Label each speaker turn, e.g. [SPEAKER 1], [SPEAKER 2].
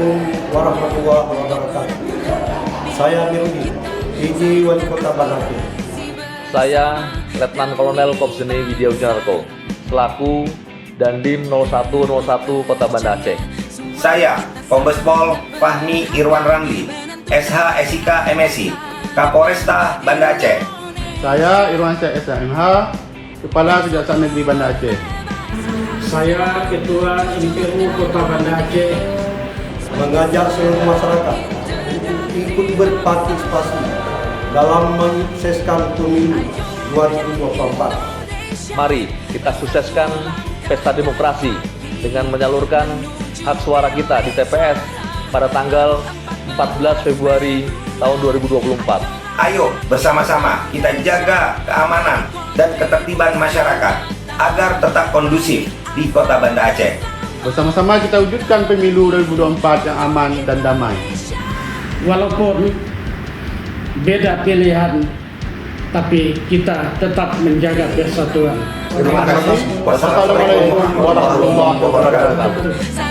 [SPEAKER 1] Assalamualaikum warahmatullahi wabarakatuh. Saya Mirudi, PJ Wali Kota Banda Aceh.
[SPEAKER 2] Saya Letnan Kolonel Kopseni Widya Wijayarko, selaku Dandim 0101 Kota Banda Aceh.
[SPEAKER 3] Saya Kombes Pol Fahmi Irwan Ramli, SH SIK MSI, Kapolresta Banda Aceh.
[SPEAKER 4] Saya Irwansyah SMH, Kepala Kejaksaan Negeri Banda Aceh.
[SPEAKER 5] Saya Ketua MPU Kota Banda Aceh.
[SPEAKER 1] Mengajak seluruh masyarakat untuk ikut berpartisipasi dalam menyukseskan pemilu 2024.
[SPEAKER 2] Mari kita sukseskan pesta demokrasi dengan menyalurkan hak suara kita di TPS pada tanggal 14 Februari tahun 2024.
[SPEAKER 3] Ayo bersama-sama kita jaga keamanan dan ketertiban masyarakat agar tetap kondusif di Kota Banda Aceh.
[SPEAKER 4] Bersama-sama kita wujudkan pemilu 2024 yang aman dan damai.
[SPEAKER 5] Walaupun beda pilihan, tapi kita tetap menjaga persatuan.
[SPEAKER 3] Terima kasih. Wassalamualaikum warahmatullahi wabarakatuh.